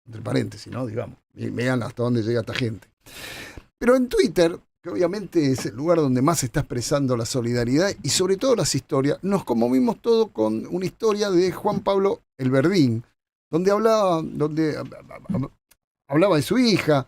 entre paréntesis, ¿no? Digamos, y vean hasta dónde llega esta gente. Pero en Twitter, que obviamente es el lugar donde más se está expresando la solidaridad y sobre todo las historias, nos conmovimos todo con una historia de Juan Pablo El Verdín, donde hablaba de su hija,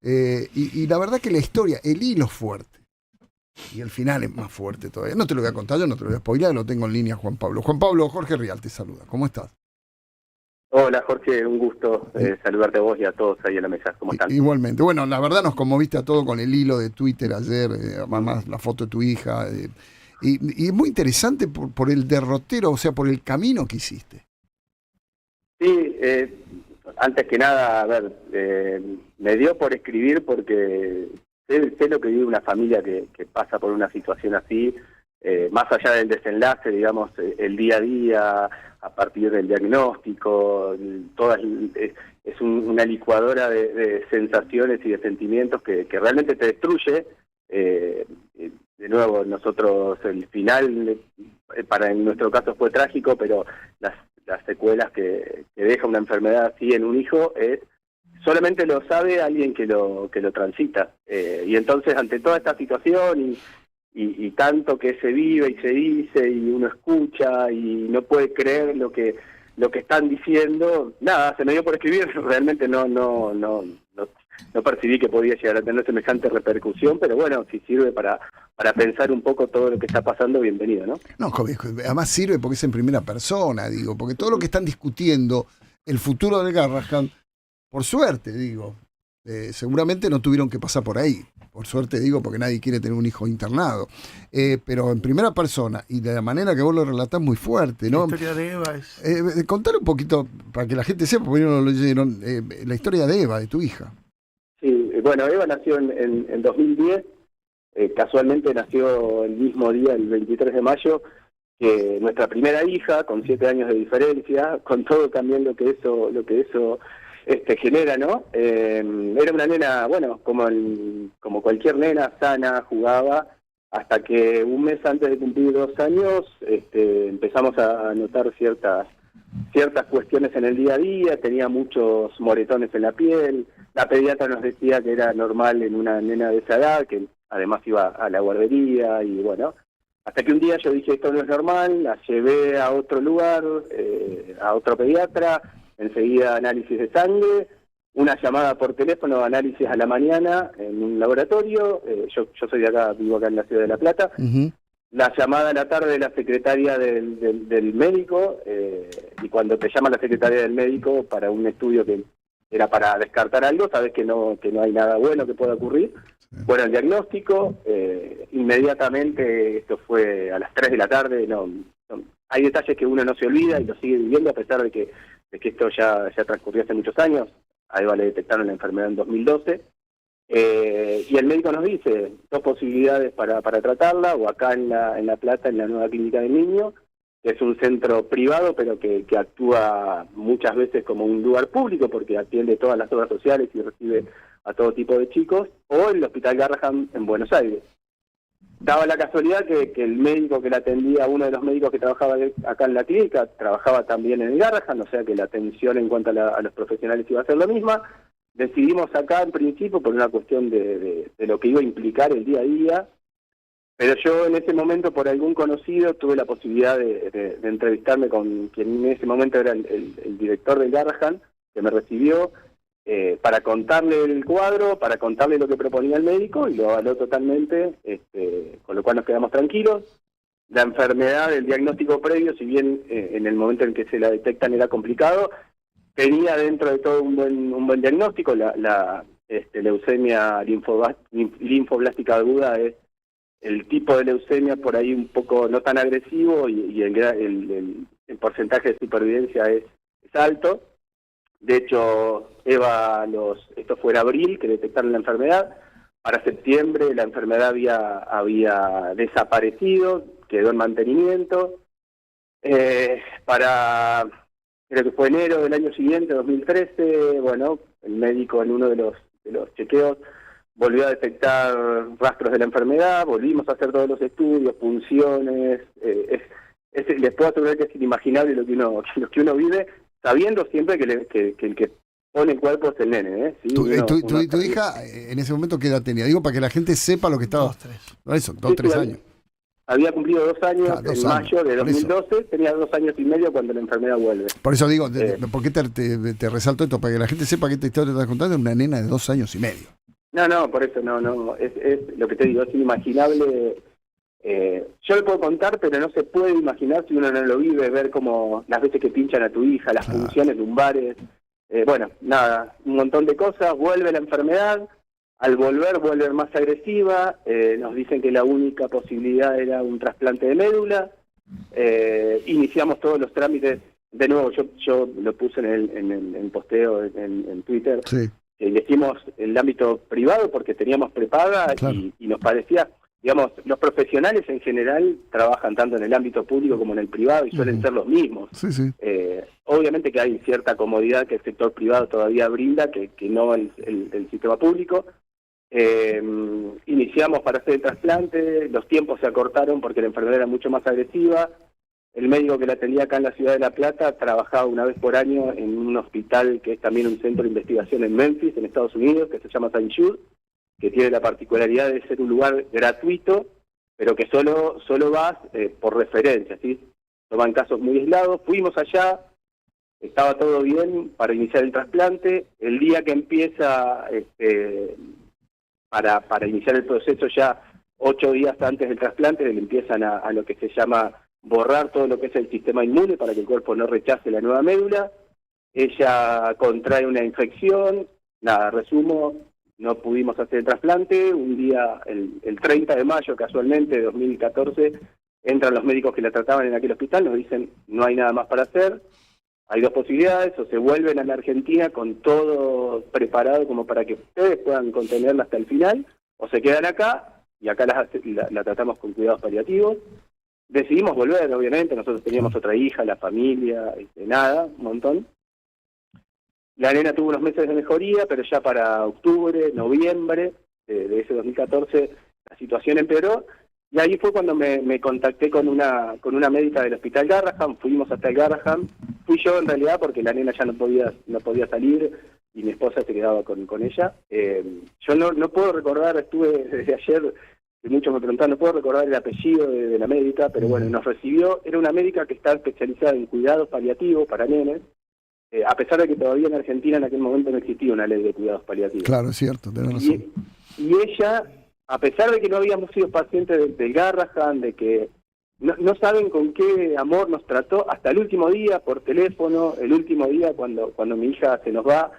y la verdad que la historia, el hilo es fuerte. Y el final es más fuerte todavía. No te lo voy a contar, yo no te lo voy a spoiler, lo tengo en línea, Juan Pablo. Juan Pablo, Jorge Rial te saluda. ¿Cómo estás? Hola Jorge, un gusto saludarte a vos y a todos ahí en la mesa. ¿Cómo están? Igualmente. Bueno, la verdad nos conmoviste a todo con el hilo de Twitter ayer, además la foto de tu hija. Y es muy interesante por el derrotero, o sea, por el camino que hiciste. Sí, antes que nada, a ver, me dio por escribir porque sé lo que vive una familia que pasa por una situación así, más allá del desenlace, digamos, el día a día, a partir del diagnóstico, es una licuadora de sensaciones y de sentimientos que realmente te destruye. De nuevo, nosotros, el final, en nuestro caso fue trágico, pero las secuelas que deja una enfermedad así en un hijo solamente lo sabe alguien que lo transita. Y entonces, ante toda esta situación y tanto que se vive y se dice y uno escucha y no puede creer lo que están diciendo, nada, se me dio por escribir. Realmente no percibí que podía llegar a tener semejante repercusión, pero bueno, si sirve para pensar un poco todo lo que está pasando, bienvenido, ¿no? No, además sirve porque es en primera persona, digo, porque todo lo que están discutiendo, el futuro del Garrahan, por suerte, digo, seguramente no tuvieron que pasar por ahí. Por suerte digo, porque nadie quiere tener un hijo internado. Pero en primera persona, y de la manera que vos lo relatás, muy fuerte, ¿no? La historia de Eva es... Contar un poquito, para que la gente sepa, porque no lo leyeron, la historia de Eva, de tu hija. Sí, bueno, Eva nació en 2010, casualmente nació el mismo día, el 23 de mayo, que nuestra primera hija, con 7 años de diferencia, con todo también lo que eso genera, ¿no? Era una nena, bueno, como cualquier nena, sana, jugaba, hasta que un mes antes de cumplir 2 años empezamos a notar ciertas cuestiones en el día a día, tenía muchos moretones en la piel. La pediatra nos decía que era normal en una nena de esa edad, que además iba a la guardería, y bueno, hasta que un día yo dije, esto no es normal, la llevé a otro lugar, a otro pediatra, enseguida análisis de sangre, una llamada por teléfono, análisis a la mañana en un laboratorio. Yo soy de acá, vivo acá en la ciudad de La Plata. Uh-huh. La llamada a la tarde de la secretaria del médico, y cuando te llama la secretaria del médico para un estudio que era para descartar algo, sabes que no hay nada bueno que pueda ocurrir. Sí. Bueno, el diagnóstico, inmediatamente, esto fue a las 3 de la tarde, hay detalles que uno no se olvida y lo sigue viviendo a pesar de que esto ya transcurrió hace muchos años. A Eva le detectaron la enfermedad en 2012. Y el médico nos dice 2 posibilidades para tratarla, o acá en La Plata, en la nueva clínica del niño, que es un centro privado, pero que actúa muchas veces como un lugar público, porque atiende todas las obras sociales y recibe a todo tipo de chicos, o el Hospital Garrahan en Buenos Aires. Daba la casualidad que el médico que la atendía, uno de los médicos que trabajaba acá en la clínica, trabajaba también en el Garrahan, o sea que la atención en cuanto a los profesionales iba a ser la misma. Decidimos acá en principio por una cuestión de lo que iba a implicar el día a día, pero yo en ese momento, por algún conocido, tuve la posibilidad de entrevistarme con quien en ese momento era el director del Garrahan, que me recibió, para contarle el cuadro, para contarle lo que proponía el médico, y lo avaló totalmente, con lo cual nos quedamos tranquilos. La enfermedad, el diagnóstico previo, si bien en el momento en que se la detectan era complicado, tenía dentro de todo un buen diagnóstico. La leucemia linfoblástica aguda es el tipo de leucemia por ahí un poco no tan agresivo, y el porcentaje de supervivencia es alto. De hecho, Eva, esto fue en abril que detectaron la enfermedad. Para septiembre la enfermedad había desaparecido, quedó en mantenimiento. Creo que fue enero del año siguiente, 2013, bueno, el médico en uno de los chequeos volvió a detectar rastros de la enfermedad, volvimos a hacer todos los estudios, punciones. Les puedo asegurar que es inimaginable lo que uno vive, sabiendo siempre que el que pone el cuerpo es el nene, ¿eh? Sí, Tu hija en ese momento, ¿qué edad tenía? Digo, para que la gente sepa lo que estaba... 2, 3. No, eso, 2, 3 años. Había cumplido 2 años en mayo de 2012, tenía 2 años y medio cuando la enfermedad vuelve. Por eso digo, ¿por qué te resalto esto? Para que la gente sepa que esta historia te estás contando es una nena de 2 años y medio. No, por eso no, es lo que te digo, es inimaginable. Yo lo puedo contar, pero no se puede imaginar si uno no lo vive, ver como las veces que pinchan a tu hija, las funciones lumbares, bueno, nada, un montón de cosas, vuelve la enfermedad, al vuelve más agresiva, nos dicen que la única posibilidad era un trasplante de médula, iniciamos todos los trámites, de nuevo yo lo puse en el posteo en Twitter, sí. Elegimos el ámbito privado porque teníamos prepaga y nos parecía, digamos, los profesionales en general trabajan tanto en el ámbito público como en el privado y suelen ser los mismos. Sí, sí. Obviamente que hay cierta comodidad que el sector privado todavía brinda, que no el sistema público. Iniciamos para hacer el trasplante, los tiempos se acortaron porque la enfermedad era mucho más agresiva. El médico que la atendía acá en la ciudad de La Plata trabajaba una vez por año en un hospital que es también un centro de investigación en Memphis, en Estados Unidos, que se llama St. Jude, que tiene la particularidad de ser un lugar gratuito, pero que solo vas por referencia, ¿sí? Toman casos muy aislados. Fuimos allá, estaba todo bien para iniciar el trasplante. El día que empieza para iniciar el proceso, ya 8 días antes del trasplante, le empiezan a lo que se llama borrar todo lo que es el sistema inmune para que el cuerpo no rechace la nueva médula. Ella contrae una infección, nada, resumo, no pudimos hacer el trasplante. Un día, el 30 de mayo casualmente de 2014, entran los médicos que la trataban en aquel hospital, nos dicen no hay nada más para hacer, hay 2 posibilidades, o se vuelven a la Argentina con todo preparado como para que ustedes puedan contenerla hasta el final, o se quedan acá y acá la tratamos con cuidados paliativos. Decidimos volver, obviamente, nosotros teníamos otra hija, la familia, nada, un montón. La nena tuvo unos meses de mejoría, pero ya para octubre, noviembre de ese 2014 la situación empeoró, y ahí fue cuando me contacté con una médica del Hospital Garrahan. Fuimos hasta el Garrahan, fui yo en realidad porque la nena ya no podía salir y mi esposa se quedaba con ella. Yo no puedo recordar, estuve desde ayer, muchos me preguntaban, no puedo recordar el apellido de la médica, pero bueno, nos recibió, era una médica que está especializada en cuidados paliativos para nenes, a pesar de que todavía en Argentina en aquel momento no existía una ley de cuidados paliativos. Claro, es cierto, tenés razón. Y ella, a pesar de que no habíamos sido pacientes del Garrahan, de que no saben con qué amor nos trató, hasta el último día por teléfono, el último día cuando mi hija se nos va,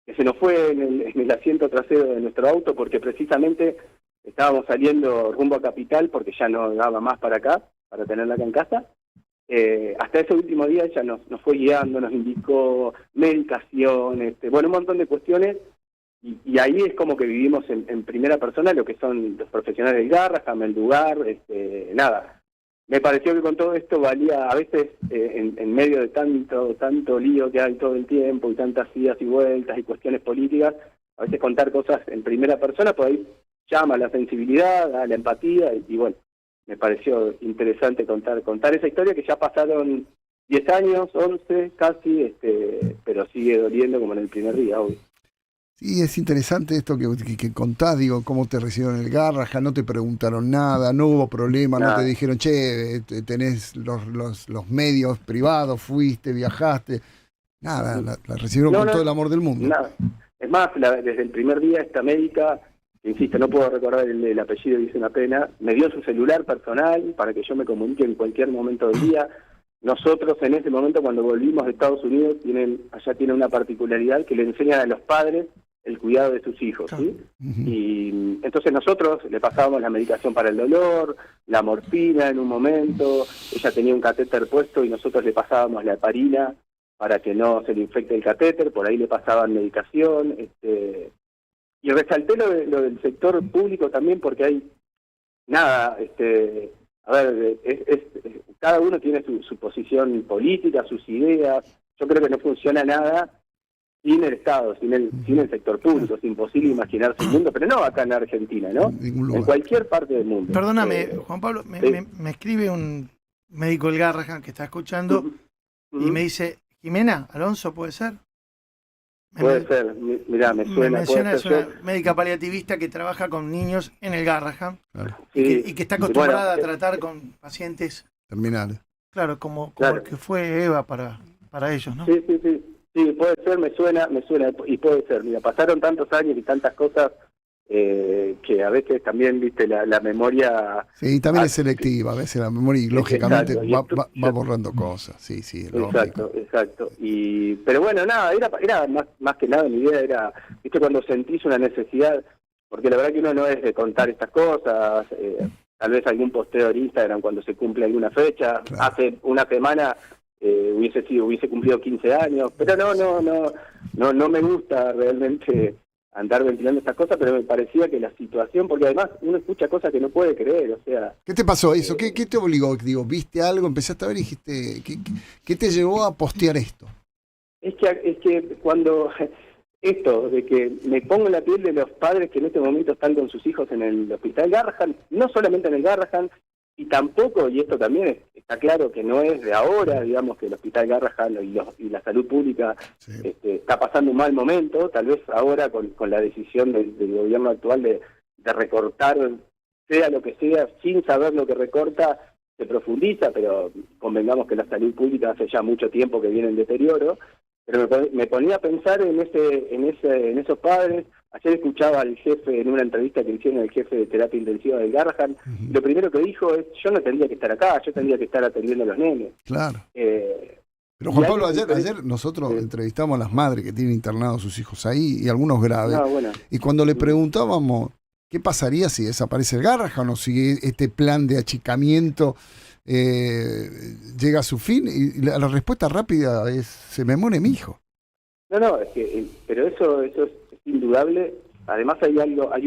que se nos fue en el asiento trasero de nuestro auto, porque precisamente estábamos saliendo rumbo a Capital porque ya no daba más para acá, para tenerla acá en casa. Hasta ese último día ella nos fue guiando, nos indicó medicación, bueno, un montón de cuestiones, y ahí es como que vivimos en primera persona lo que son los profesionales del Garrahan, el lugar, nada. Me pareció que con todo esto valía, a veces en medio de tanto lío que hay todo el tiempo y tantas idas y vueltas y cuestiones políticas, a veces contar cosas en primera persona, por ahí llama a la sensibilidad, a la empatía, y bueno, me pareció interesante contar esa historia que ya pasaron 10 años, 11 casi, pero sigue doliendo como en el primer día, obvio. Sí, es interesante esto que contás, digo, cómo te recibieron en el Garrahan, no te preguntaron nada, no hubo problema, no te dijeron, che, tenés los medios privados, fuiste, viajaste, nada, la recibieron con todo el amor del mundo. Nada. Es más, desde el primer día esta médica, insisto, no puedo recordar el apellido y es una pena, me dio su celular personal para que yo me comunique en cualquier momento del día. Nosotros en ese momento cuando volvimos de Estados Unidos, allá tienen una particularidad que le enseñan a los padres el cuidado de sus hijos, ¿sí? Y entonces nosotros le pasábamos la medicación para el dolor, la morfina en un momento, ella tenía un catéter puesto y nosotros le pasábamos la heparina para que no se le infecte el catéter, por ahí le pasaban medicación, y resalté lo del sector público también porque hay, nada, a ver, cada uno tiene su posición política, sus ideas, yo creo que no funciona nada sin el Estado, sin el sector público. Es imposible imaginarse un mundo, pero no acá en Argentina, ¿no? En cualquier parte del mundo. Perdóname, Juan Pablo, me escribe un médico del Garrahan que está escuchando y me dice, Jimena, Alonso, ¿puede ser? Puede ser, mirá, me suena. menciona, Puede es ser una médica paliativista que trabaja con niños en el Garrahan Claro. Sí, y que está acostumbrada bueno, a tratar con pacientes, Terminales. claro, como claro. el que fue Eva para ellos, ¿no? Sí, puede ser, me suena, y puede ser. Mira, pasaron tantos años y tantas cosas que a veces también, viste, la memoria... Sí, y también es selectiva, a veces la memoria y lógicamente Exacto, y va borrando cosas. Sí, es lógico. Exacto. Pero bueno, nada, era más que nada mi idea era, viste, cuando sentís una necesidad, porque la verdad que uno no es de contar estas cosas, tal vez algún posteo en Instagram cuando se cumple alguna fecha, Claro. hace una semana hubiese cumplido 15 años, pero no me gusta realmente andar ventilando estas cosas, pero me parecía que la situación, porque además uno escucha cosas que no puede creer, o sea... ¿Qué te pasó eso? ¿Qué te obligó? Digo, ¿viste algo, empezaste a ver y dijiste, qué te llevó a postear esto? Es que cuando esto de que me pongo en la piel de los padres que en este momento están con sus hijos en el hospital Garrahan, no solamente en el Garrahan, y tampoco, y esto también está claro que no es de ahora, digamos que el hospital Garrahan y la salud pública Sí. está pasando un mal momento, tal vez ahora con la decisión del gobierno actual de recortar, sea lo que sea, sin saber lo que recorta, se profundiza, pero convengamos que la salud pública hace ya mucho tiempo que viene en deterioro. Pero me ponía a pensar en esos padres. Ayer escuchaba al jefe en una entrevista que hicieron, el jefe de terapia intensiva del Garrahan, y lo primero que dijo es, yo no tendría que estar acá, yo tendría que estar atendiendo a los nenes. Claro. Pero y Juan hay Pablo, que- ayer nosotros Sí. entrevistamos a las madres que tienen internados a sus hijos ahí y algunos graves. No, bueno. Y cuando le preguntábamos qué pasaría si desaparece el Garrahan o si este plan de achicamiento llega a su fin, y la respuesta rápida es, se me muere mi hijo. No, es que, pero eso es indudable. Además hay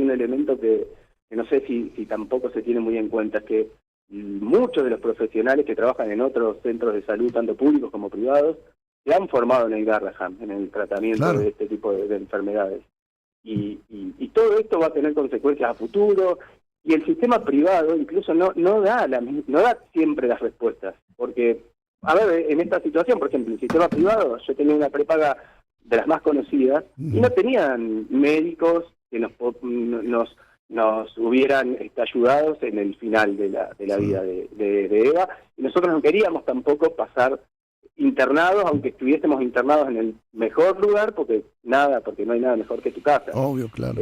un elemento que no sé si tampoco se tiene muy en cuenta, es que muchos de los profesionales que trabajan en otros centros de salud, tanto públicos como privados, se han formado en el Garrahan, en el tratamiento Claro. de este tipo de enfermedades. Y todo esto va a tener consecuencias a futuro, y el sistema privado incluso no da siempre las respuestas, porque, a ver, en esta situación, por ejemplo, el sistema privado, yo tenía una prepaga de las más conocidas, y no tenían médicos que nos hubieran ayudado en el final de la Sí. vida de Eva, y nosotros no queríamos tampoco pasar internados, aunque estuviésemos internados en el mejor lugar, porque no hay nada mejor que tu casa. Obvio, claro.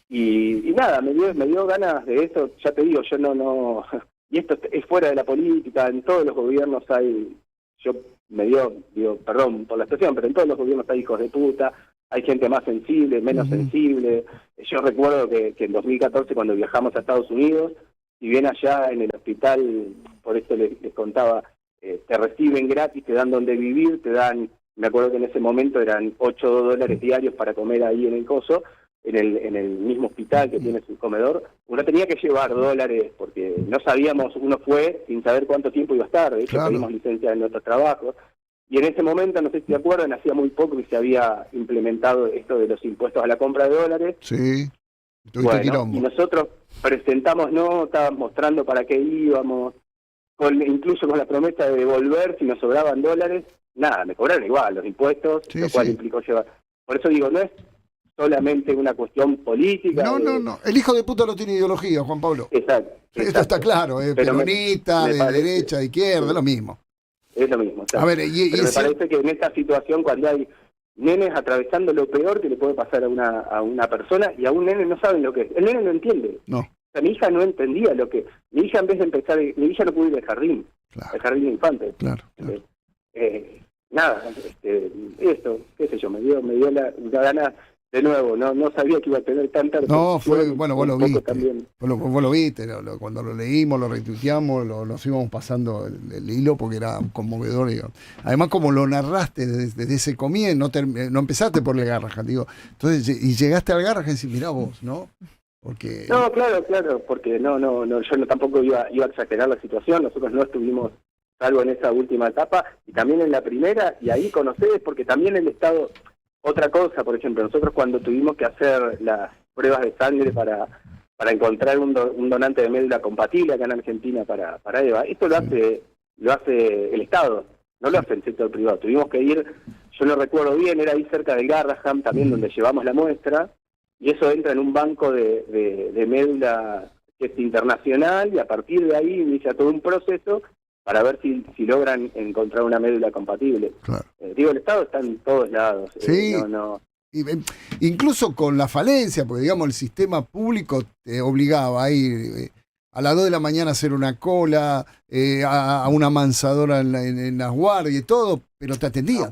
Y nada, me dio ganas de eso, ya te digo, yo no y esto es fuera de la política, en todos los gobiernos hay, perdón por la expresión, pero en todos los gobiernos hay hijos de puta, hay gente más sensible, menos sensible. Yo recuerdo que en 2014 cuando viajamos a Estados Unidos, si bien allá en el hospital, por eso les contaba, te reciben gratis, te dan donde vivir, me acuerdo que en ese momento eran $8 diarios para comer ahí en el coso, en el mismo hospital que tiene su comedor. Uno tenía que llevar dólares porque no sabíamos, uno fue sin saber cuánto tiempo iba a estar, de hecho Claro. pedimos licencia en nuestros trabajos, y en ese momento, no sé si se acuerdan, hacía muy poco que se había implementado esto de los impuestos a la compra de dólares. Sí. Tuviste Bueno, quilombo. y nosotros presentamos notas mostrando para qué íbamos, incluso con la promesa de devolver si nos sobraban dólares. Nada, me cobraron igual los impuestos, Sí, lo cual sí. implicó llevar. Por eso digo, no es solamente una cuestión política. No. El hijo de puta no tiene ideología, Juan Pablo. Exacto. Esto está claro, Pero peronista, me de parece- derecha, de izquierda, es lo mismo. Es lo mismo. A ver, Pero me parece que en esta situación, cuando hay nenes atravesando lo peor que le puede pasar a una persona, y a un nene no saben lo que es. El nene no entiende. No, O sea, mi hija no entendía lo que... Mi hija, en vez de empezar... Mi hija no pudo ir al jardín de infantes. claro. Nada, esto, qué sé yo, me dio la gana, de nuevo, no sabía que iba a tener tanta... No, fue, bueno, vos lo un poco viste. también. Vos lo viste, cuando lo leímos, lo retuiteamos, nos íbamos pasando el hilo porque era conmovedor. Digo. Además, como lo narraste desde ese comienzo, no empezaste por el Garrahan, digo. Entonces, y llegaste al Garrahan y decís, mirá vos, ¿no? Porque... No, claro, porque yo tampoco iba a exagerar la situación, nosotros no estuvimos salvo en esa última etapa, y también en la primera, y ahí conocés, porque también el Estado, otra cosa, por ejemplo, nosotros cuando tuvimos que hacer las pruebas de sangre para encontrar un donante de médula compatible acá en Argentina para Eva, esto lo hace el Estado, no lo hace el sector privado. Tuvimos que ir, yo no recuerdo bien, era ahí cerca del Garraham también donde llevamos la muestra, y eso entra en un banco de médula que es internacional, y a partir de ahí inicia todo un proceso para ver si logran encontrar una médula compatible. Claro. Digo, el Estado está en todos lados. Sí. No. Incluso con la falencia, porque digamos el sistema público te obligaba a ir a las 2 de la mañana a hacer una cola, a una mansadora en las guardias y todo, pero te atendían.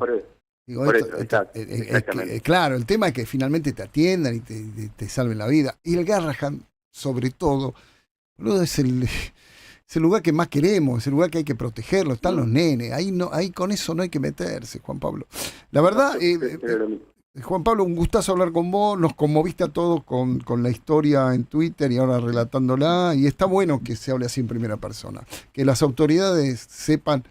Exactamente. Claro, el tema es que finalmente te atiendan y te salven la vida. Y el Garrahan, sobre todo, boludo, es el lugar que más queremos, es el lugar que hay que protegerlo, están los nenes, ahí con eso no hay que meterse, Juan Pablo. La verdad, Juan Pablo, un gustazo hablar con vos, nos conmoviste a todos con la historia en Twitter y ahora relatándola, y está bueno que se hable así en primera persona, que las autoridades sepan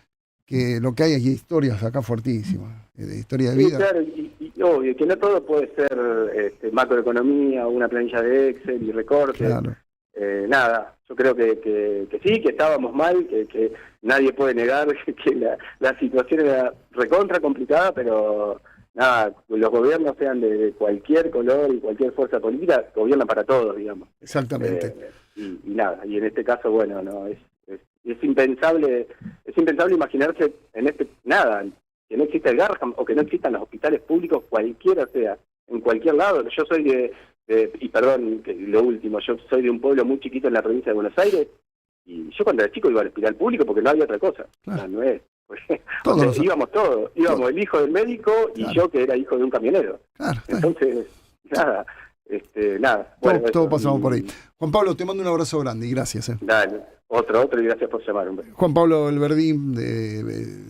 que lo que hay es historias acá fuertísimas, de historia de vida. Sí, claro, y obvio, que no todo puede ser macroeconomía o una planilla de Excel y recortes. Claro. Nada, yo creo que sí, que estábamos mal, que nadie puede negar que la situación era recontra complicada, pero nada, los gobiernos sean de cualquier color y cualquier fuerza política, gobiernan para todos, digamos. Exactamente. Y nada, y en este caso, bueno, no es impensable imaginarse que no exista el Garraham o que no existan los hospitales públicos, cualquiera sea, en cualquier lado. Yo soy y perdón, que lo último, yo soy de un pueblo muy chiquito en la provincia de Buenos Aires, y yo cuando era chico iba al hospital público porque no había otra cosa. Claro. O sea, no es. Íbamos todos, el hijo del médico y claro. yo que era hijo de un camionero. Claro, entonces, nada. Todo pasamos por ahí. Juan Pablo, te mando un abrazo grande y gracias. Dale, otro y gracias por llamar. Juan Pablo Elverdín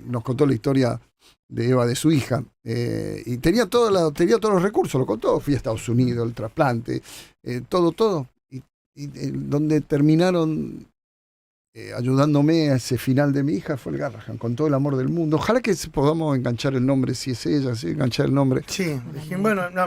nos contó la historia de Eva, de su hija, y tenía todos los recursos, lo contó, fui a Estados Unidos, el trasplante, todo, y donde terminaron ayudándome a ese final de mi hija fue el Garrahan, con todo el amor del mundo. Ojalá que podamos enganchar el nombre, si es ella, enganchar el nombre. Sí, bueno, no.